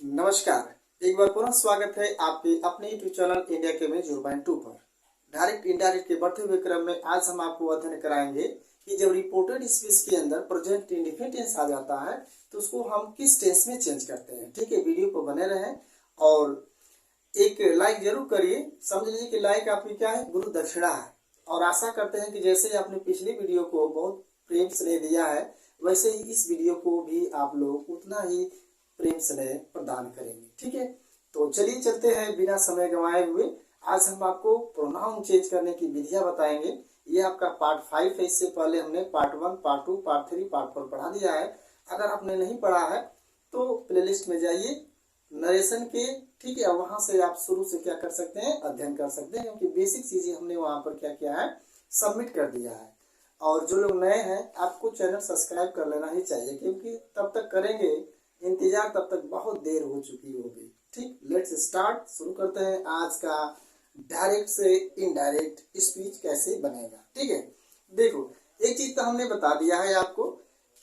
नमस्कार। एक बार पुनः स्वागत है आपके अपने यूट्यूब चैनल इंडिया के में 0.2 पर। डायरेक्ट इनडायरेक्ट के बढ़ते हुए क्रम में आज हम आपको अध्ययन कराएंगे कि जब रिपोर्टेड स्पीच के अंदर प्रेजेंट इंडेफिनिट टेंस आ जाता है तो उसको हम किस टेंस में चेंज करते हैं। ठीक है, वीडियो को बने रहें और एक लाइक जरूर करिए। समझ लीजिए कि लाइक आपकी क्या है, गुरु दक्षिणा है। और आशा करते हैं कि जैसे आपने पिछली वीडियो को बहुत प्रेम स्नेह दिया है वैसे ही इस वीडियो को भी आप लोग उतना ही प्रेम स्नेह प्रदान करेंगे। ठीक है, तो चलिए चलते हैं बिना समय गंवाए हुए। आज हम आपको प्रोनाउन चेंज करने की विधियां बताएंगे। ये आपका पार्ट 5 है। इससे पहले हमने पार्ट 1, पार्ट 2, पार्ट 3, पार्ट 4 पढ़ा दिया है। अगर आपने नहीं पढ़ा है तो प्लेलिस्ट में जाइए नरेशन के। ठीक है, वहां से आप शुरू से क्या कर सकते हैं, अध्ययन कर सकते हैं, क्योंकि बेसिक चीजें हमने वहां पर क्या किया है, सबमिट कर दिया है। और जो लोग नए हैं आपको चैनल सब्सक्राइब कर लेना ही चाहिए, क्योंकि तब तक करेंगे इंतजार तब तक बहुत देर हो चुकी होगी। ठीक, लेट्स स्टार्ट। शुरू करते हैं आज का डायरेक्ट से इनडायरेक्ट स्पीच कैसे बनेगा। ठीक है, देखो एक चीज तो हमने बता दिया है आपको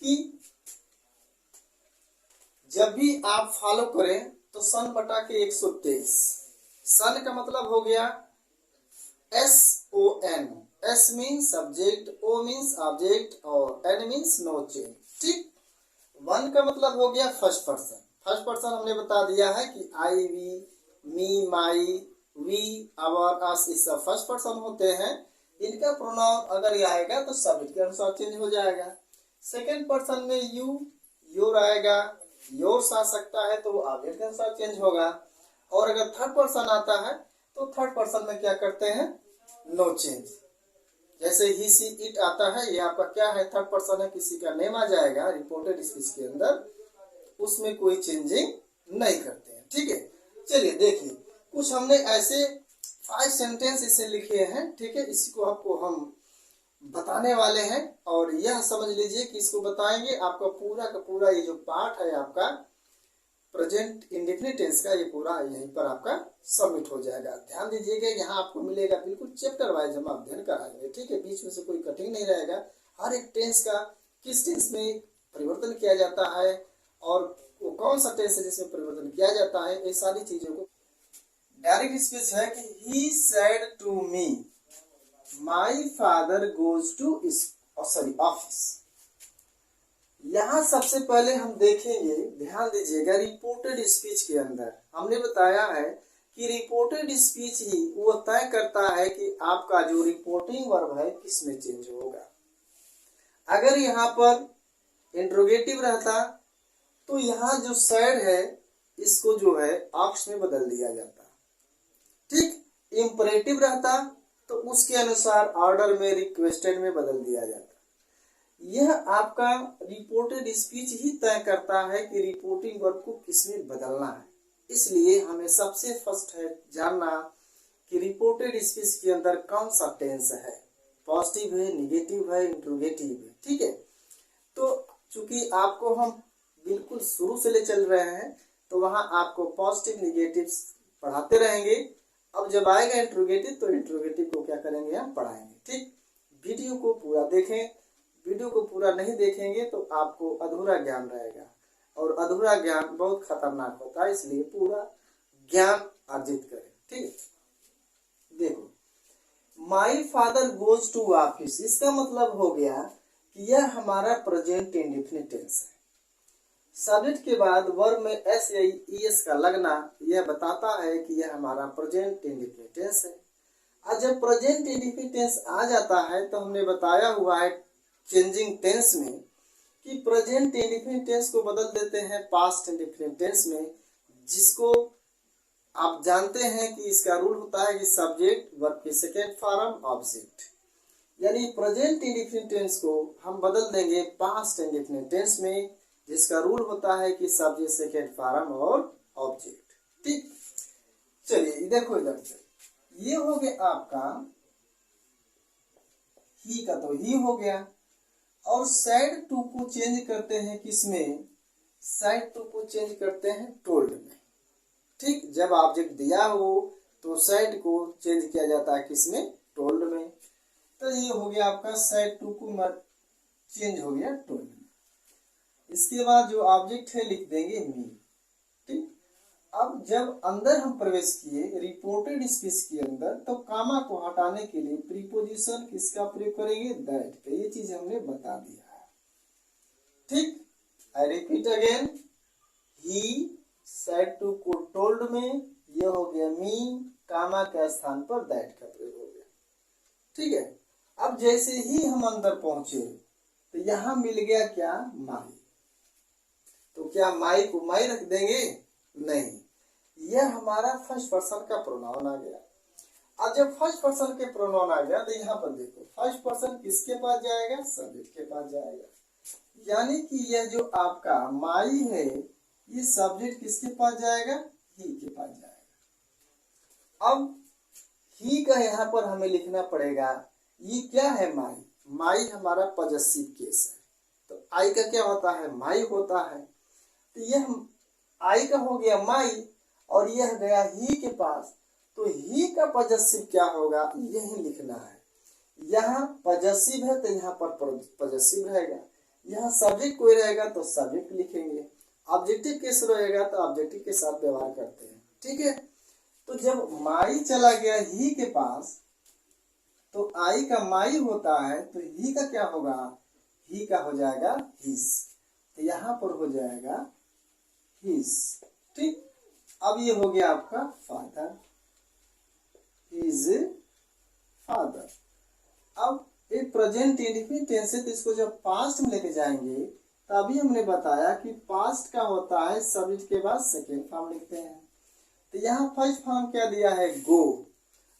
कि जब भी आप फॉलो करें तो सन बटा के 123। सन का मतलब हो गया SON। S means subject, O means object और N मीन्स नो चेंज। ठीक, वन का मतलब हो गया फर्स्ट पर्सन। फर्स्ट पर्सन हमने बता दिया है कि I, we, me, my, we, our, us, इस सब फर्स्ट पर्सन होते हैं। इनका प्रोनाउन अगर ये आएगा तो सब्जेक्ट के अनुसार चेंज हो जाएगा। सेकंड पर्सन में यू, योर आएगा, योर्स आ सकता है तो वो ऑब्जेक्ट के अनुसार चेंज होगा। और अगर थर्ड पर्सन आता है तो थर्ड पर्सन में क्या करते हैं, नो चेंज। जैसे ही, सी, इट आता है, ये आपका क्या है, थर्ड पर्सन है, किसी का नेम आ जाएगा रिपोर्टेड स्पीच के अंदर, उसमें कोई चेंजिंग नहीं करते हैं। ठीक है, चलिए देखिए कुछ हमने ऐसे 5 सेंटेंस इसे लिखे हैं। ठीक है, इसको आपको हम बताने वाले हैं और यह समझ लीजिए कि इसको बताएंगे आपका पूरा का पूरा ये जो पार्ट है आपका प्रेजेंट इंडेफिनिट टेंस का, ये पूरा यहीं पर आपका सबमिट हो जाएगा। ध्यान दीजिएगा, यहाँ आपको मिलेगा बिल्कुल चैप्टर वाइज हम अध्ययन कराएंगे। ठीक है, बीच में से कोई कटिंग नहीं रहेगा। हर एक टेंस का किस टेंस में परिवर्तन किया जाता है और वो कौन सा टेंस है जिसमें परिवर्तन किया जाता है, ये सारी चीजों को डायरेक्ट स्पीच है कि he said to me my father goes to office. यहाँ सबसे पहले हम देखेंगे, ध्यान दीजिएगा, रिपोर्टेड स्पीच के अंदर हमने बताया है कि रिपोर्टेड स्पीच ही वो तय करता है कि आपका जो रिपोर्टिंग वर्ब है किस में चेंज होगा। अगर यहाँ पर इंट्रोगेटिव रहता तो यहाँ जो सैड है इसको जो है ऑक्स में बदल दिया जाता। ठीक, इंपरेटिव रहता तो उसके अनुसार ऑर्डर में, रिक्वेस्टेड में बदल दिया जाता। यह आपका रिपोर्टेड स्पीच ही तय करता है कि रिपोर्टिंग वर्ब को किसमें बदलना है। इसलिए हमें सबसे फर्स्ट है जानना कि रिपोर्टेड स्पीच के अंदर कौन सा टेंस है, पॉजिटिव है, निगेटिव है, इंट्रोगेटिव है। ठीक है, तो चूंकि आपको हम बिल्कुल शुरू से ले चल रहे हैं तो वहां आपको पॉजिटिव निगेटिव पढ़ाते रहेंगे। अब जब आएगा इंट्रोगेटिव तो इंट्रोगेटिव को क्या करेंगे, हम पढ़ाएंगे। ठीक, वीडियो को पूरा देखें। वीडियो को पूरा नहीं देखेंगे तो आपको अधूरा ज्ञान रहेगा और अधूरा ज्ञान बहुत खतरनाक होता है, इसलिए पूरा ज्ञान अर्जित करें। ठीक है, देखो my father goes to office, इसका मतलब हो गया कि यह हमारा प्रेजेंट इंडेफिनिट टेंस है। सब्जेक्ट के बाद वर्ब में एस या ईएस का लगना यह बताता है कि यह हमारा प्रेजेंट इंडेफिनिट टेंस है। और जब प्रेजेंट इंडेफिनिट टेंस आ जाता है तो हमने बताया हुआ है चेंजिंग टेंस में कि प्रेजेंट इंडेफिनिट टेंस को बदल देते हैं पास्ट इंडेफिनिट टेंस में, जिसको आप जानते हैं कि इसका रूल होता है कि सब्जेक्ट, वर्ब की सेकेंड फॉर्म, ऑब्जेक्ट। यानी प्रेजेंट इंडेफिनिट टेंस को हम बदल देंगे पास्ट इंडेफिनिट टेंस में, जिसका रूल होता है कि सब्जेक्ट, सेकेंड फॉर्म और ऑब्जेक्ट। ठीक, चलिए देखो इधर से, ये हो गया आपका ही का, तो ही हो गया। और सैड टू को चेंज करते हैं किसमें, सैड टू को चेंज करते हैं टोल्ड में। ठीक, जब ऑब्जेक्ट दिया हो तो सैड को चेंज किया जाता है किसमें, टोल्ड में। तो ये हो गया आपका सैड टू को चेंज हो गया टोल्ड में। इसके बाद जो ऑब्जेक्ट है लिख देंगे मी। ठीक, अब जब अंदर हम प्रवेश किए रिपोर्टेड स्पीच के अंदर, तो कामा को हटाने के लिए प्रीपोजिशन किसका प्रयोग करेंगे, दैट का। ये चीज हमने बता दिया है। ठीक, I repeat again, he said to को टोल्ड में, ये हो गया मी, कामा के स्थान पर दैट का प्रयोग हो गया। ठीक है, अब जैसे ही हम अंदर पहुंचे तो यहां मिल गया क्या, माई। तो क्या माई को माई रख देंगे, नहीं, यह हमारा फर्स्ट पर्सन का प्रोनाउन आ गया। अब जब फर्स्ट पर्सन के प्रोनाउन आ गया तो यहाँ पर देखो फर्स्ट पर्सन किसके पास जाएगा, सब्जेक्ट के पास जाएगा। यानी कि यह जो आपका माई है, ये सब्जेक्ट किसके पास जाएगा, ही के पास जाएगा। अब ही का यहाँ पर हमें लिखना पड़ेगा, ये क्या है, माई। माई हमारा पॉजेसिव केस है, तो आई का क्या होता है, माई होता है। तो यह आई का हो गया माई और यह गया ही के पास, तो ही का पॉजेसिव क्या होगा, यही लिखना है। यहाँ पॉजेसिव है तो यहाँ पर पॉजेसिव रहेगा, यहाँ सब्जेक्ट कोई रहेगा तो सब्जेक्ट लिखेंगे, ऑब्जेक्टिव केस रहेगा तो ऑब्जेक्टिव के साथ व्यवहार करते हैं। ठीक है, तो जब माई चला गया ही के पास, तो आई का माई होता है, तो ही का क्या होगा, ही का हो जाएगा हिज, तो यहाँ पर हो जाएगा हिज। ठीक, अब ये हो गया आपका फादर, हिज फादर। अब एक प्रेजेंट इंडेफिनिट टेंस है, तो इसको जब पास्ट में लेके जाएंगे, तभी हमने बताया कि पास्ट का होता है सब्जेक्ट के बाद सेकेंड फॉर्म लिखते हैं। तो यहाँ फर्स्ट फॉर्म क्या दिया है, गो,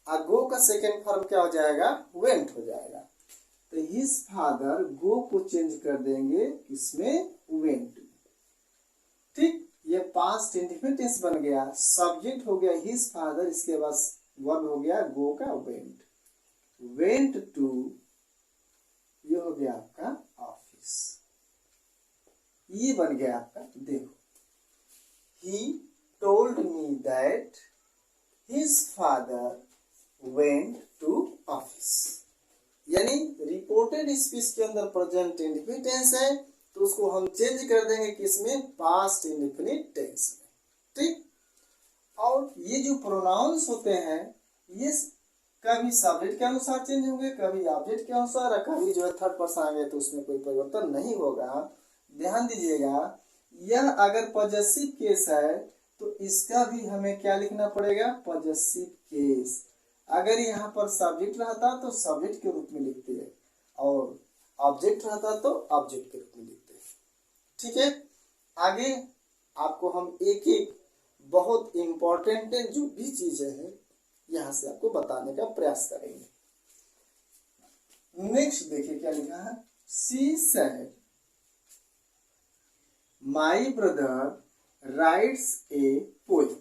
और गो का सेकेंड फॉर्म क्या हो जाएगा, वेंट हो जाएगा। तो हिज फादर, गो को चेंज कर देंगे इसमें, वेंट। ठीक, ये पास्ट इंडेफिनिट टेंस बन गया, सब्जेक्ट हो गया हिज फादर, इसके बाद वर्ब हो गया गो का वेंट, वेंट टू, ये हो गया आपका ऑफिस। ये बन गया आपका, देखो, he told me that his father went to office. यानी रिपोर्टेड स्पीच के अंदर प्रेजेंट इंडेफिनिट टेंस है, तो उसको हम चेंज कर देंगे किसमें, पास्ट इंडेफिनिट टेंस में। ठीक, और ये जो प्रोनाउंस होते हैं, ये कभी सब्जेक्ट के अनुसार चेंज होंगे, कभी ऑब्जेक्ट के अनुसार, और कभी जो है थर्ड पर्सन आ गए तो उसमें कोई परिवर्तन नहीं होगा। ध्यान दीजिएगा, यह अगर पॉजेसिव केस है तो इसका भी हमें क्या लिखना पड़ेगा, पॉजेसिव केस। अगर यहाँ पर सब्जेक्ट रहता तो सब्जेक्ट के रूप में लिखते हैं, और ऑब्जेक्ट रहता तो ऑब्जेक्ट के रूप में लिखते हैं। ठीक है, आगे आपको हम एक एक बहुत इंपॉर्टेंट जो भी चीजें हैं यहाँ से आपको बताने का प्रयास करेंगे। नेक्स्ट देखिए क्या लिखा है, she said my brother writes a poem.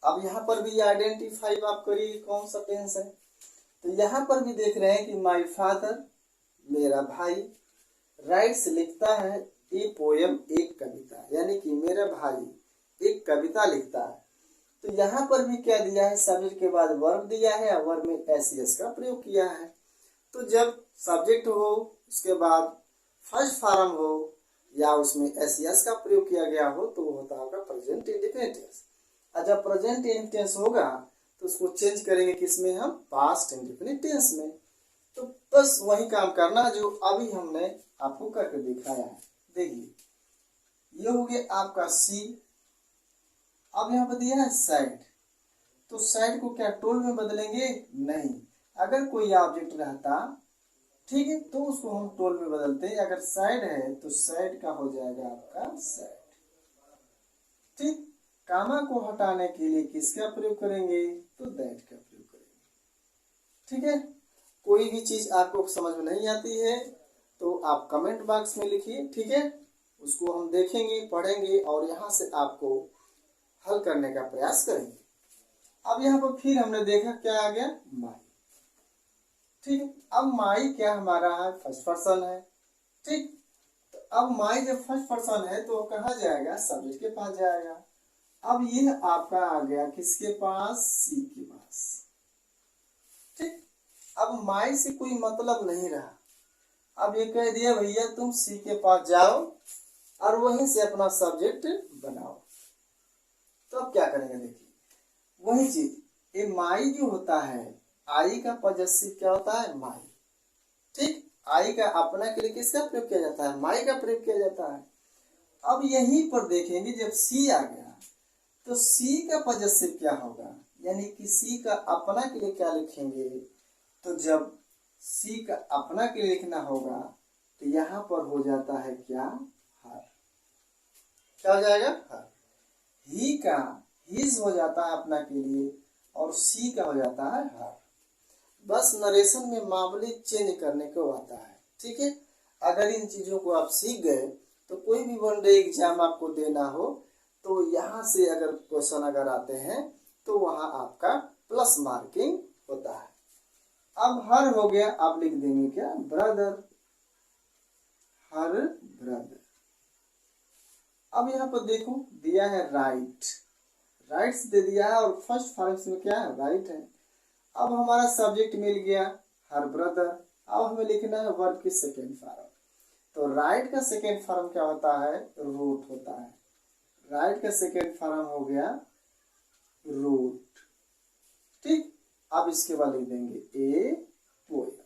अब यहाँ पर भी आइडेंटिफाई आप करिए कौन सा टेंस है। तो यहाँ पर भी देख रहे हैं कि माई फादर, मेरा भाई, राइट्स लिखता है ए पोएम, एक कविता, यानी कि मेरा भाई एक कविता लिखता है। तो यहाँ पर भी क्या दिया है, सब्जेक्ट के बाद वर्ब दिया है, और वर्ब में एस का प्रयोग किया है। तो जब सब्जेक्ट हो, उसके बाद फर्स्ट फॉर्म हो, या उसमें एस का प्रयोग किया गया हो, तो वो होता होगा प्रेजेंट इंडेफिनिट टेंस। और जब प्रेजेंट इंडेफिनिट टेंस होगा तो उसको चेंज करेंगे किसमें, हम पास्ट इंडेफिनिट टेंस में। तो बस वही काम करना जो अभी हमने आपको करके दिखाया है। देखिए, ये हो गया आपका सी। अब यहाँ पर दिया है साइड, तो साइड को क्या टोल में बदलेंगे, नहीं। अगर कोई ऑब्जेक्ट रहता, ठीक है, तो उसको हम टोल में बदलते हैं। अगर साइड है तो साइड का हो जाएगा आपका साइड। ठीक, कामा को हटाने के लिए किसका प्रयोग करेंगे, तो दैट का प्रयोग करेंगे। ठीक है, कोई भी चीज आपको समझ में नहीं आती है तो आप कमेंट बॉक्स में लिखिए। ठीक है, उसको हम देखेंगे, पढ़ेंगे, और यहाँ से आपको हल करने का प्रयास करेंगे। अब यहाँ पर फिर हमने देखा क्या आ गया, माई। ठीक है, अब माई क्या हमारा है, फर्स्ट पर्सन है। ठीक, तो अब माई जब फर्स्ट पर्सन है तो कहाँ जाएगा, सब्जेक्ट के पास जाएगा। अब यह आपका आ गया किसके पास, सी के पास। ठीक, अब माई से कोई मतलब नहीं रहा। अब ये कह दिया भैया तुम सी के पास जाओ और वहीं से अपना सब्जेक्ट बनाओ। तो अब क्या करेंगे देखिए, वही चीज, ये माई जो होता है, आई का पॉजेसिव क्या होता है, माई। ठीक, आई का अपना के लिए किसका प्रयोग किया जाता है, माई का प्रयोग किया जाता है। अब यहीं पर देखेंगे जब सी आ गया तो सी का पॉजेसिव क्या होगा, यानी कि सी का अपना के लिए क्या लिखेंगे, तो जब सी का अपना के लिए लिखना होगा तो यहाँ पर हो जाता है क्या, हर। क्या हो जाएगा, हर। ही का हिज हो जाता है अपना के लिए और सी का हो जाता है हर। बस नरेशन में मामूली चेंज करने को आता है। ठीक है, अगर इन चीजों को आप सीख गए तो कोई भी वनडे एग्जाम आपको देना हो तो यहाँ से अगर क्वेश्चन अगर आते हैं तो वहां आपका प्लस मार्किंग होता है। अब हर हो गया, आप लिख देंगे क्या, ब्रदर, हर ब्रदर। अब यहाँ पर देखो दिया है राइट, राइट्स दे दिया है और फर्स्ट फॉर्म में क्या है, राइट है। अब हमारा सब्जेक्ट मिल गया हर ब्रदर। अब हमें लिखना है वर्ब की सेकेंड फॉर्म। तो राइट का सेकेंड फॉर्म क्या होता है, रूट होता है। राइट का सेकेंड फॉर्म हो गया रूट। ठीक, अब इसके बाद लिख देंगे ए पोएम।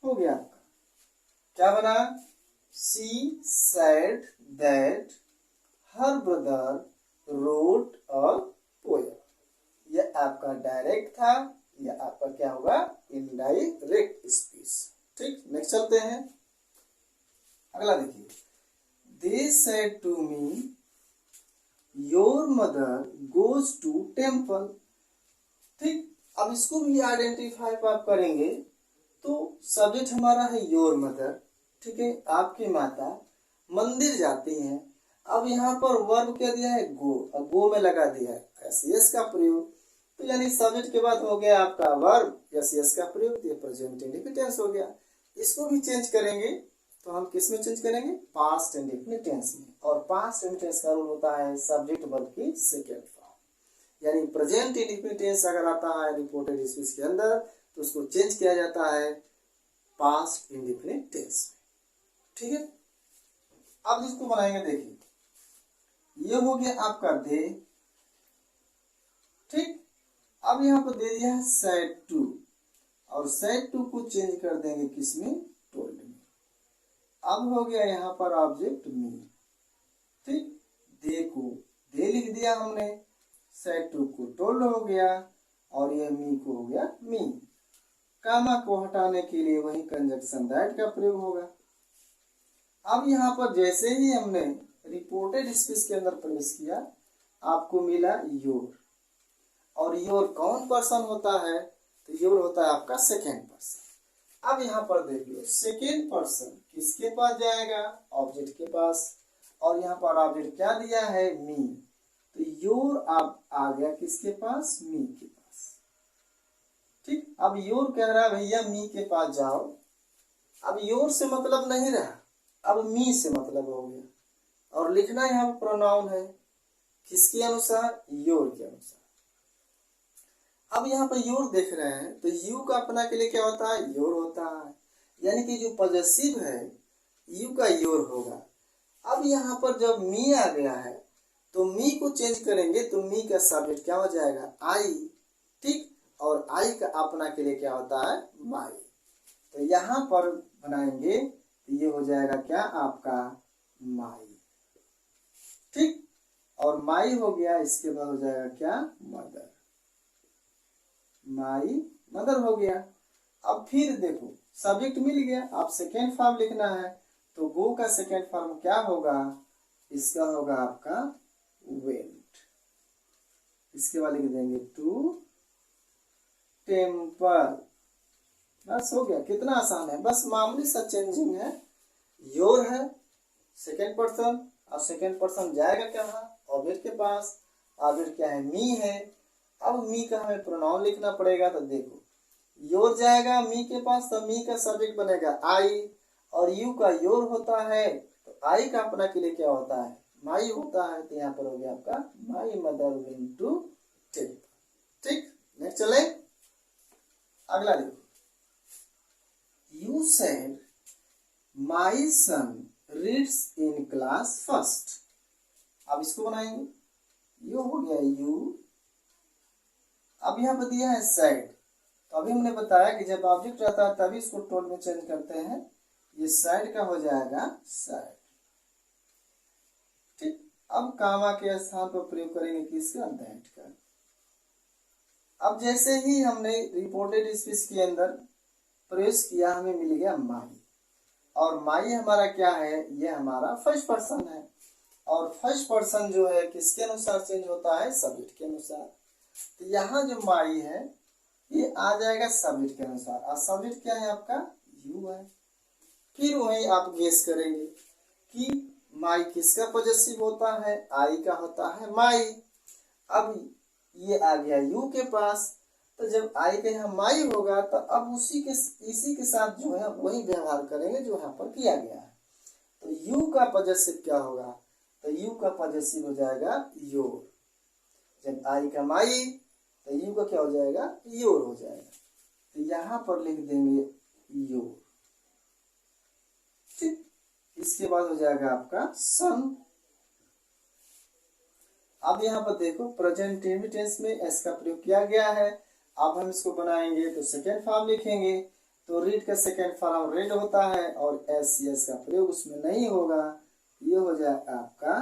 हो गया आपका, क्या बना, she said that her brother wrote a poem. यह आपका डायरेक्ट था, यह आपका क्या होगा, इनडायरेक्ट स्पीच। ठीक, नेक्स्ट चलते हैं, अगला देखिए, they said to me your mother goes to temple. ठीक, अब इसको भी आइडेंटिफाई आप करेंगे तो सब्जेक्ट हमारा है योर मदर। ठीक है, आपकी माता मंदिर जाती हैं। अब यहाँ पर वर्ब क्या दिया है, गो। अब गो में लगा दिया है एस का प्रयोग, तो यानी सब्जेक्ट के बाद हो गया आपका वर्ब एस का प्रयोग, ये प्रेजेंट इंडेफिनिट टेंस हो गया। इसको भी चेंज करेंगे तो हम किस में चेंज करेंगे, पास्ट इंडेफिनिट टेंस में। और पास्ट इंडेफिनिट टेंस का रूल होता है सब्जेक्ट वर्ब की सेकेंड फॉर्म। यानी प्रेजेंट इंडेफिनिट टेंस अगर आता है रिपोर्टेड स्पीच के अंदर तो उसको चेंज किया जाता है पास्ट इंडेफिनिट टेंस में। ठीक है, अब इसको बनाएंगे, देखिए ये हो गया आपका दे। ठीक, अब यहाँ पर दे दिया है सेड टू, और सेड टू को चेंज कर देंगे किसमें, टोल्ड में। अब हो गया यहाँ पर ऑब्जेक्ट मी। ठीक, दे को दे लिख दिया हमने, सेड टू को टोल्ड हो गया और ये मी को हो गया मी। कामा को हटाने के लिए वही कंजक्शन दैट का प्रयोग होगा। अब यहाँ पर जैसे ही हमने रिपोर्टेड स्पीच के अंदर प्रवेश किया आपको मिला योर, और योर कौन पर्सन होता है, तो योर होता है आपका सेकेंड पर्सन। अब यहाँ पर देखिए सेकेंड पर्सन किसके पास जाएगा, ऑब्जेक्ट के पास, और यहाँ पर ऑब्जेक्ट क्या दिया है, मी। तो योर अब आ गया किसके पास, मी के पास। ठीक, अब योर कह रहा है भैया मी के पास जाओ। अब योर से मतलब नहीं रहा, अब मी से मतलब हो गया, और लिखना यहाँ पर प्रोनाउन है किसके अनुसार, योर के अनुसार। अब यहाँ पर योर देख रहे हैं तो यू का अपना के लिए क्या होता है, योर होता है, यानी कि जो पॉजेसिव है यू का योर होगा। अब यहाँ पर जब मी आ गया है तो मी को चेंज करेंगे तो मी का सब्जेक्ट क्या हो जाएगा, आई। ठीक, और आई का अपना के लिए क्या होता है, माई। तो यहाँ पर बनाएंगे तो ये हो जाएगा क्या आपका, माई। ठीक, और माई हो गया, इसके बाद हो जाएगा क्या, मदर। माई मदर हो गया। अब फिर देखो सब्जेक्ट मिल गया, अब सेकेंड फॉर्म लिखना है तो गो का सेकेंड फॉर्म क्या होगा, इसका होगा आपका वेंट। इसके बाद लिख देंगे टू टेम्पल। बस हो गया, कितना आसान है, बस मामूली सा चेंजिंग है। योर है सेकेंड पर्सन, और सेकेंड पर्सन जाएगा कहाँ, ऑब्जेक्ट के पास। ऑब्जेक्ट क्या है, मी है। अब मी का हमें प्रोनाउन लिखना पड़ेगा, तो देखो योर जाएगा मी के पास तो मी का सब्जेक्ट बनेगा आई, और यू का योर होता है तो आई का अपना के लिए क्या होता है, माई होता है। तो यहाँ पर हो गया आपका my mother went to temple. ठीक, नेक्स्ट चले, अगला देखो, you said my son reads in class first. अब इसको बनाएंगे, यू हो गया यू। अब यहाँ पर दिया है साइड, तो अभी हमने बताया कि जब ऑब्जेक्ट रहता है तभी इसको टोन में चेंज करते हैं, ये साइड का हो जाएगा साइड। ठीक, अब कामा के स्थान पर प्रयोग करेंगे किसका, दैट का। अब जैसे ही हमने रिपोर्टेड स्पीच के अंदर प्रवेश किया, हमें मिल गया माई, और माई हमारा क्या है, ये हमारा फर्स्ट पर्सन है, और फर्स्ट पर्सन जो है किसके अनुसार चेंज होता है, सब्जेक्ट के अनुसार। तो यहाँ जो माई है ये आ जाएगा सब्जेक्ट के अनुसार, और सब्जेक्ट क्या है आपका, यू है। फिर वही आप गेस करेंगे कि माई किसका पॉजेसिव होता है, आई का होता है माई। अब ये आ गया यू के पास, तो जब आई का यहाँ माई होगा तो अब इसी के साथ जो है वही व्यवहार करेंगे जो यहाँ पर किया गया है। तो यू का पॉजेसिव क्या होगा, तो यू का पॉजेसिव हो जाएगा योर। जब आई का माई तो यू का क्या हो जाएगा, योर हो जाएगा। तो यहाँ पर लिख देंगे योर। ठीक, इसके बाद हो जाएगा आपका सन। अब यहाँ पर देखो प्रेजेंट टेंस में एस का प्रयोग किया गया है। अब हम इसको बनाएंगे तो सेकेंड फॉर्म लिखेंगे, तो रीड का सेकेंड फॉर्म रेड होता है और एस एस का प्रयोग उसमें नहीं होगा, ये हो जाएगा आपका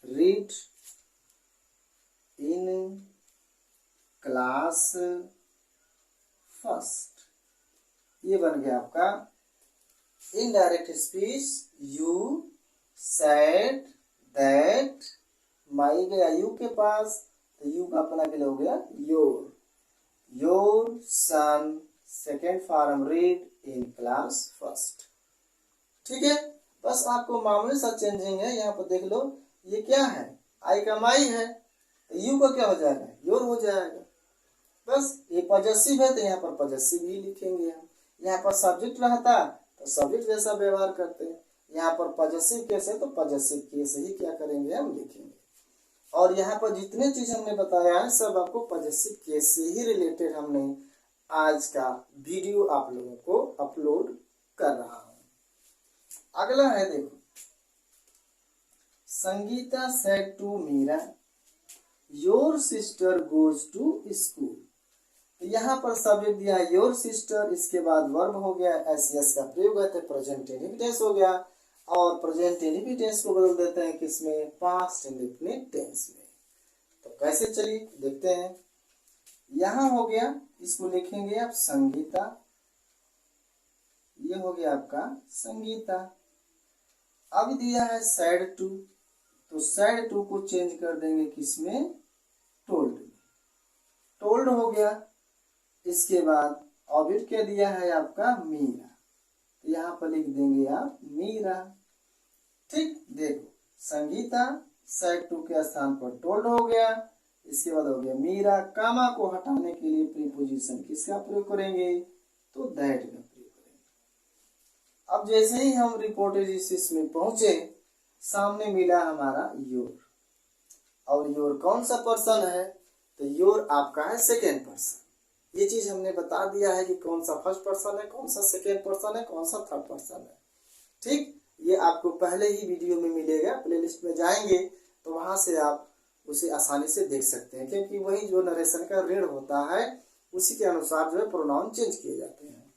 रीड इन क्लास फर्स्ट। ये बन गया आपका indirect speech. You said that, my गया यू के पास, तो यू का अपना के लिए हो गया your. Your son second form read in class first. ठीक है, बस आपको मामूली सा चेंजिंग है। यहाँ पर देख लो, ये क्या है, आई का माई है, तो यू का क्या हो जाएगा, योर हो जाएगा। बस ये पॉजेसिव है तो यहाँ पर पॉजेसिव ही लिखेंगे हम। यहाँ पर सब्जेक्ट रहता तो सब्जेक्ट जैसा व्यवहार करते हैं, यहाँ पर पॉजेसिव केस है तो पॉजेसिव केस ही क्या करेंगे, हम लिखेंगे। और यहाँ पर जितने चीज हमने बताया है सब आपको पॉजेसिव केस से ही रिलेटेड हमने आज का वीडियो आप लोगों को अपलोड कर रहा हूं। अगला है देखो, Sangeeta said to Meera your sister goes to school. तो यहाँ पर सब्जेक्ट दिया है योर सिस्टर, इसके बाद वर्ब हो गया एस एस का प्रयोग है, प्रेजेंट इंडेफिनिट हो गया, और प्रेजेंट इंडेफिनिट को बदल देते हैं किसमें, पास्ट इंडेफिनिट टेंस में। तो कैसे, चलिए देखते हैं। यहाँ हो गया, इसको लिखेंगे आप संगीता, ये हो गया आपका संगीता। अब दिया है सैड टू, तो सैड टू को चेंज कर देंगे किसमें, टोल्ड में। टोल्ड हो गया, इसके बाद ऑब्जेक्ट क्या दिया है आपका, मीरा, तो यहाँ पर लिख देंगे आप मीरा। ठीक, देखो संगीता सैड टू के स्थान पर टोल्ड हो गया, इसके बाद हो गया मीरा। कामा को हटाने के लिए प्रीपोजिशन किसका प्रयोग करेंगे, तो दैट का प्रयोग करेंगे। अब जैसे ही हम रिपोर्टेड स्पीच में पहुंचे, सामने मिला हमारा योर, और योर कौन सा पर्सन है, तो योर आपका है सेकेंड पर्सन। ये चीज हमने बता दिया है कि कौन सा फर्स्ट पर्सन है, कौन सा सेकेंड पर्सन है, कौन सा थर्ड पर्सन है। ठीक, ये आपको पहले ही वीडियो में मिलेगा, प्लेलिस्ट में जाएंगे तो वहां से आप उसे आसानी से देख सकते हैं, क्योंकि वही जो नरेशन का ऋण होता है उसी के अनुसार जो है प्रोनाउन चेंज किए जाते हैं।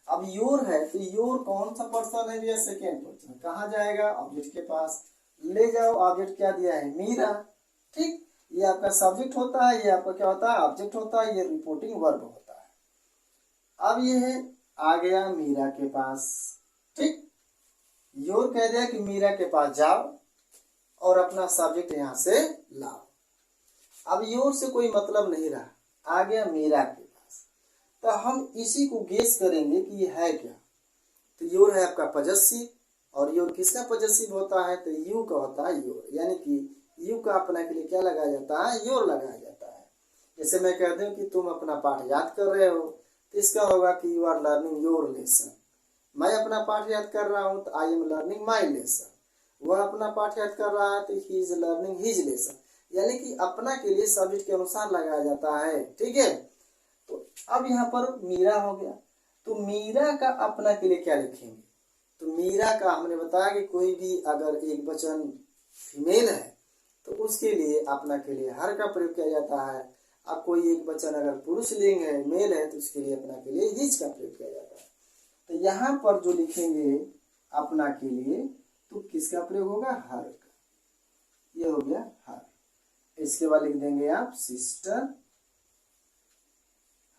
अब योर है, तो योर कौन सा पर्सन है, या सेकेंड पर्सन। कहाँ जाएगा, ऑब्जेक्ट के पास ले जाओ। ऑब्जेक्ट क्या दिया है, मीरा। ठीक, ये आपका सब्जेक्ट होता है, ये आपका क्या होता है, ऑब्जेक्ट होता है, ये रिपोर्टिंग वर्ब होता है। अब ये है आ गया मीरा के पास। ठीक, योर कह दिया कि मीरा के पास जाओ और अपना सब्जेक्ट यहाँ से लाओ। अब योर से कोई मतलब नहीं रहा, आ गया मीरा के पास, तो हम इसी को गेस करेंगे कि ये है क्या। तो योर है आपका पॉजेसिव, और योर किसका पॉजेसिव होता है, तो यू का होता है योर, यानी कि यू का अपना के लिए क्या लगाया जाता है, योर लगाया जाता है। जैसे मैं कहते हूँ कि तुम अपना पाठ याद कर रहे हो, तो इसका होगा कि you are learning your lesson. मैं अपना पाठ याद कर रहा हूँ तो I am learning my lesson. वह अपना पाठ याद कर रहा है तो he is learning his lesson. यानी कि अपना के लिए सब्जेक्ट के अनुसार लगाया जाता है। ठीक है, तो अब यहाँ पर मीरा हो गया, तो मीरा का अपना के लिए क्या लिखेंगे, तो मीरा का हमने बताया कि कोई भी अगर एक वचन फीमेल है तो उसके लिए अपना के लिए हर का प्रयोग किया जाता है। अब कोई एक वचन अगर पुरुष लिंग है, मेल है, तो उसके लिए अपना के लिए हिज का प्रयोग किया जाता है। तो यहाँ पर जो लिखेंगे अपना के लिए तो किसका प्रयोग होगा? हर का। ये हो गया हर। इसके बाद लिख देंगे आप सिस्टर,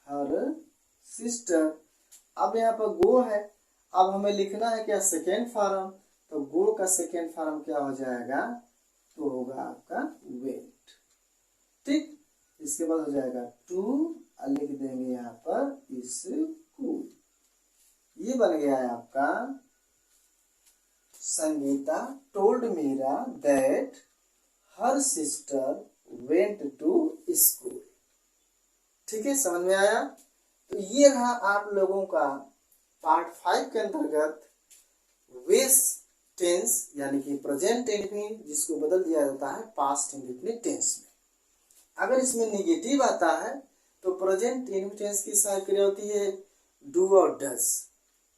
हर सिस्टर। अब यहाँ पर गो है, अब हमें लिखना है क्या? Second form. तो गो का सेकेंड फॉर्म क्या हो जाएगा? तो होगा आपका वेंट। ठीक, इसके बाद हो जाएगा टू, लिख देंगे यहाँ पर स्कूल। ये बन गया है आपका Sangeeta told Meera that her sister went to school. ठीक है, समझ में आया? तो ये रहा आप लोगों का पार्ट 5 के अंतर्गत वेस टेंस यानी कि प्रेजेंट इंडेफिनिट, जिसको बदल दिया जाता है पास्ट इंडेफिनिट टेंस में। अगर इसमें निगेटिव आता है तो प्रेजेंट इंडेफिनिट टेंस की सहायक क्रिया होती है डू और डज।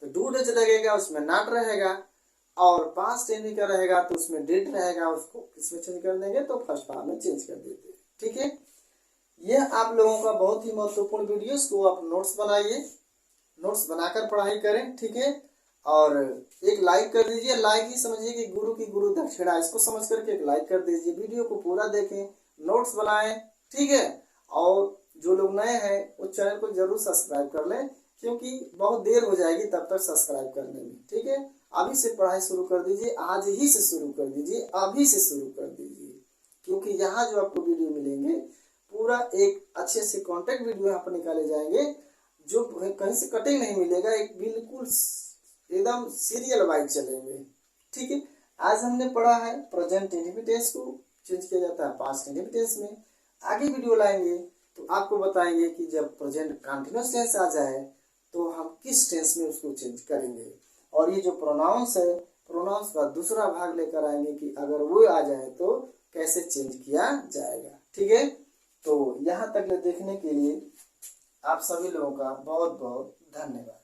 तो डू डज लगेगा, उसमें नॉट रहेगा, और पास्ट इंडेफिनिट का रहेगा तो उसमें डिड रहेगा। उसको किसमें चेंज कर देंगे? तो फर्स्ट फॉर्म में चेंज कर देते हैं। ठीक है, यह आप लोगों का बहुत ही महत्वपूर्ण वीडियो, इसको आप नोट्स बनाइए, नोट्स बनाकर पढ़ाई करें। ठीक है, और एक लाइक कर दीजिए। लाइक ही समझिए कि गुरु की गुरु दक्षिणा, इसको समझ करके एक लाइक कर दीजिए। वीडियो को पूरा देखें, नोट्स बनाएं। ठीक है, और जो लोग नए हैं वो चैनल को जरूर सब्सक्राइब कर लें, क्योंकि बहुत देर हो जाएगी तब तक सब्सक्राइब करने में। ठीक है, अभी से पढ़ाई शुरू कर दीजिए, आज ही से शुरू कर दीजिए, अभी से शुरू कर दीजिए, क्योंकि यहाँ जो आपको वीडियो मिलेंगे पूरा एक अच्छे से कॉन्टेक्ट वीडियो यहाँ पर निकाले जाएंगे, जो कहीं से कटिंग नहीं मिलेगा, एक बिल्कुल एकदम सीरियल वाइज चलेंगे। ठीक है, आज हमने पढ़ा है प्रेजेंट इंडेफिनिट टेंस को चेंज किया जाता है पास्ट इंडेफिनिट टेंस में। आगे वीडियो लाएंगे तो आपको बताएंगे कि जब प्रेजेंट कंटीन्यूअस टेंस आ जाए तो हम किस टेंस में उसको चेंज करेंगे। और ये जो प्रोनाउंस है, प्रोनाउंस का दूसरा भाग लेकर आएंगे कि अगर वो आ जाए तो कैसे चेंज किया जाएगा। ठीक है, तो यहाँ तक देखने के लिए आप सभी लोगों का बहुत बहुत धन्यवाद।